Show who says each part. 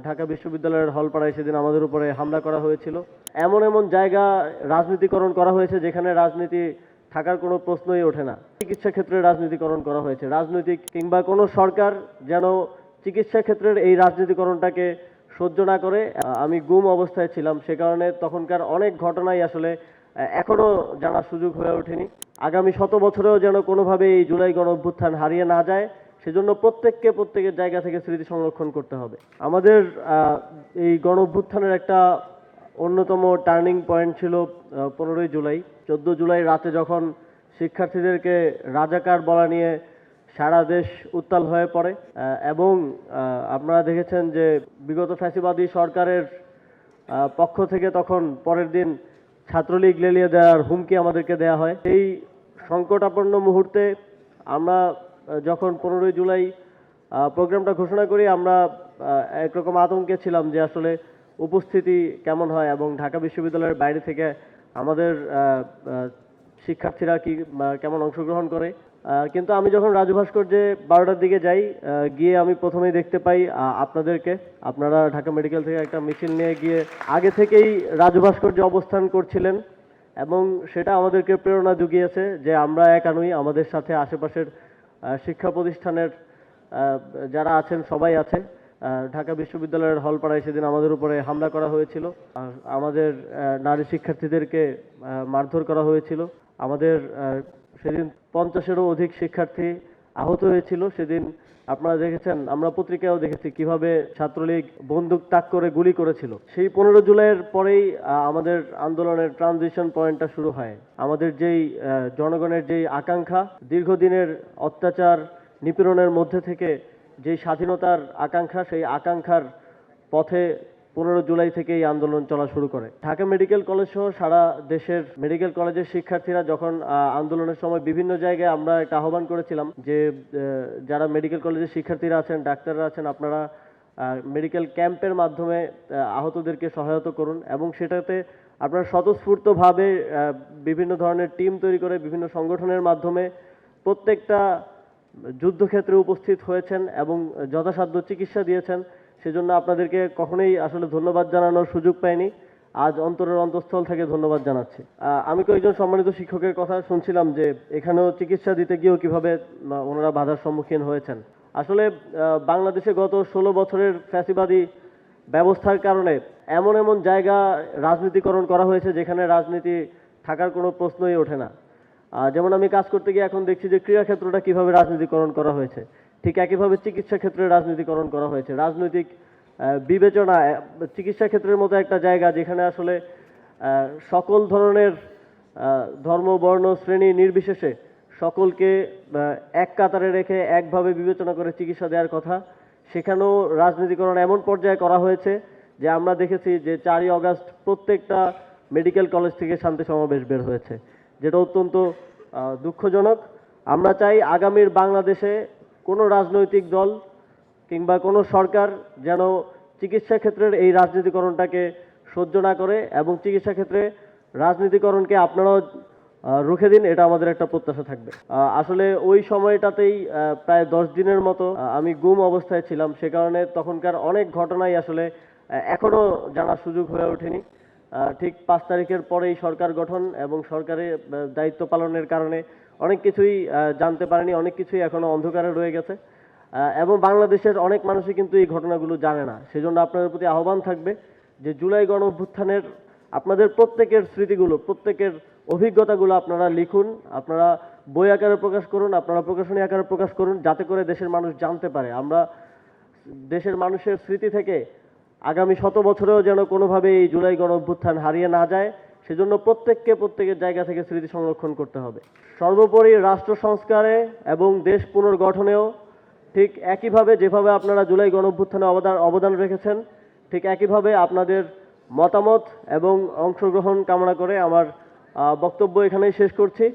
Speaker 1: ঢাকা বিশ্ববিদ্যালয়ের হলপাড়ায় সেদিন আমাদের উপরে হামলা করা হয়েছিল। এমন এমন জায়গা রাজনীতিকরণ করা হয়েছে যেখানে রাজনীতি থাকার কোনো প্রশ্নই ওঠে না। চিকিৎসা ক্ষেত্রে রাজনীতিকরণ করা হয়েছে। রাজনৈতিক কিংবা কোনো সরকার যেন চিকিৎসা ক্ষেত্রের এই রাজনীতিকরণটাকে সহ্য না করে। আমি গুম অবস্থায় ছিলাম, সে কারণে তখনকার অনেক ঘটনাই আসলে এখনো জানার সুযোগ হয়ে ওঠেনি। আগামী 100 বছরেও যেন কোনোভাবে এই জুলাই গণ অভ্যুত্থান হারিয়ে না যায়, সেজন্য প্রত্যেকের জায়গা থেকে স্মৃতি সংরক্ষণ করতে হবে। আমাদের এই গণ অভ্যুত্থানের একটা অন্যতম টার্নিং পয়েন্ট ছিল 15ই জুলাই। 14 জুলাই রাতে যখন শিক্ষার্থীদেরকে রাজাকার বলা নিয়ে সারা দেশ উত্তাল হয়ে পড়ে, এবং আপনারা দেখেছেন যে বিগত ফ্যাসিবাদী সরকারের পক্ষ থেকে তখন পরের দিন ছাত্রলীগ লেলিয়ে দেওয়ার হুমকি আমাদেরকে দেয়া হয়। এই সংকটাপন্ন মুহূর্তে আমরা যখন 15ই জুলাই প্রোগ্রামটা ঘোষণা করি, আমরা একরকম আতঙ্কে ছিলাম যে আসলে উপস্থিতি কেমন হয় এবং ঢাকা বিশ্ববিদ্যালয়ের বাইরে থেকে আমাদের শিক্ষার্থীরা কি কেমন অংশগ্রহণ করে। কিন্তু আমি যখন রাজু ভাস্কর্যে 12টার দিকে যাই, গিয়ে আমি প্রথমেই দেখতে পাই আপনাদেরকে। আপনারা ঢাকা মেডিকেল থেকে একটা মিছিল নিয়ে গিয়ে আগে থেকেই রাজু ভাস্কর্যে অবস্থান করছিলেন, এবং সেটা আমাদেরকে প্রেরণা জুগিয়েছে যে আমরা একা নই, আমাদের সাথে আশেপাশের শিক্ষা প্রতিষ্ঠানের যারা আছেন সবাই আছে। ঢাকা বিশ্ববিদ্যালয়ের হলপাড়ায় সেদিন আমাদের উপরে হামলা করা হয়েছিল। আমাদের নারী শিক্ষার্থীদেরকে মারধর করা হয়েছিল। আমাদের সেদিন 50-এরও অধিক শিক্ষার্থী আহত হয়েছিল। সেদিন আপনারা দেখেছেন, আমরা পত্রিকায়ও দেখেছি কিভাবে ছাত্রলীগ বন্দুক তাক করে গুলি করেছিল। সেই 15 জুলাইয়ের পরেই আমাদের আন্দোলনের ট্রানজিশন পয়েন্টটা শুরু হয়। আমাদের যেই জনগণের যেই আকাঙ্ক্ষা, দীর্ঘদিনের অত্যাচার নিপীড়নের মধ্যে থেকে যেই স্বাধীনতার আকাঙ্ক্ষা, সেই আকাঙ্ক্ষার পথে 15 জুলাই থেকে এই আন্দোলন চলা শুরু করে। ঢাকা মেডিকেল কলেজ সহ সারা দেশের মেডিকেল কলেজের শিক্ষার্থীরা যখন আন্দোলনের সময় বিভিন্ন জায়গায় আমরা একটা আহ্বান করেছিলাম যে যারা মেডিকেল কলেজের শিক্ষার্থীরা আছেন, ডাক্তাররা আছেন, আপনারা মেডিকেল ক্যাম্পের মাধ্যমে আহতদেরকে সহায়তা করুন, এবং সেটাতে আপনারা স্বতঃস্ফূর্তভাবে বিভিন্ন ধরনের টিম তৈরি করে বিভিন্ন সংগঠনের মাধ্যমে প্রত্যেকটা যুদ্ধক্ষেত্রে উপস্থিত হয়েছেন এবং যথাসাধ্য চিকিৎসা দিয়েছেন। সেজন্য আপনাদেরকে কখনোই আসলে ধন্যবাদ জানানোর সুযোগ পাইনি। আজ অন্তরের অন্তঃস্থল থেকে ধন্যবাদ জানাচ্ছি। আমি কয়েকজন সম্মানিত শিক্ষকের কথা শুনছিলাম যে এখানেও চিকিৎসা দিতে গিয়েও কিভাবে ওনারা বাধার সম্মুখীন হয়েছেন। আসলে বাংলাদেশে গত 16 বছরের ফ্যাসিবাদী ব্যবস্থার কারণে এমন এমন জায়গা রাজনীতিকরণ করা হয়েছে যেখানে রাজনীতি থাকার কোনো প্রশ্নই ওঠে না। যেমন আমি কাজ করতে গিয়ে এখন দেখছি যে ক্রীড়া ক্ষেত্রটা কিভাবে রাজনীতিকরণ করা হয়েছে, ঠিক একইভাবে চিকিৎসা ক্ষেত্রে রাজনীতিকরণ করা হয়েছে। রাজনৈতিক বিবেচনা চিকিৎসা ক্ষেত্রের মতো একটা জায়গা যেখানে আসলে সকল ধরনের ধর্ম, বর্ণ, শ্রেণী নির্বিশেষে সকলকে এক কাতারে রেখে একভাবে বিবেচনা করে চিকিৎসা দেওয়ার কথা, সেখানেও রাজনীতিকরণ এমন পর্যায়ে করা হয়েছে যে আমরা দেখেছি যে 4ই আগস্ট প্রত্যেকটা মেডিকেল কলেজ থেকে শান্তি সমাবেশ বের হয়েছে, যেটা অত্যন্ত দুঃখজনক। আমরা চাই আগামীর বাংলাদেশে কোনো রাজনৈতিক দল কিংবা কোনো সরকার যেন চিকিৎসা ক্ষেত্রের এই রাজনীতিকরণটাকে সহ্য না করে, এবং চিকিৎসা ক্ষেত্রে রাজনীতিকরণকে আপনারাও রুখে দিন, এটা আমাদের একটা প্রত্যাশা থাকবে। আসলে ওই সময়টাতেই প্রায় 10 দিনের মতো আমি গুম অবস্থায় ছিলাম, সে কারণে তখনকার অনেক ঘটনাই আসলে এখনো জানার সুযোগ হয়ে ওঠেনি। ঠিক 5 তারিখের পরেই সরকার গঠন এবং সরকারের দায়িত্ব পালনের কারণে অনেক কিছুই জানতে পারেনি, অনেক কিছুই এখনো অন্ধকারে রয়ে গেছে, এবং বাংলাদেশের অনেক মানুষই কিন্তু এই ঘটনাগুলো জানে না। সেজন্য আপনাদের প্রতি আহ্বান থাকবে যে জুলাই গণ অভ্যুত্থানের আপনাদের প্রত্যেকের স্মৃতিগুলো, প্রত্যেকের অভিজ্ঞতাগুলো আপনারা লিখুন, আপনারা বই আকারে প্রকাশ করুন, আপনারা প্রকাশনী আকারে প্রকাশ করুন, যাতে করে দেশের মানুষ জানতে পারে আমরা দেশের মানুষের স্মৃতি থেকে আগামী 100 বছরেও যেন কোনোভাবে এই জুলাই গণ অভ্যুত্থান হারিয়ে না যায়, সেজন্য প্রত্যেকের জায়গা থেকে স্মৃতি সংরক্ষণ করতে হবে। সর্বোপরি রাষ্ট্র সংস্কারে এবং দেশ পুনর্গঠনেও ঠিক একইভাবে যেভাবে আপনারা জুলাই গণ অভ্যুত্থানে অবদান রেখেছেন, ঠিক একইভাবে আপনাদের মতামত এবং অংশগ্রহণ কামনা করে আমার বক্তব্য এখানেই শেষ করছি।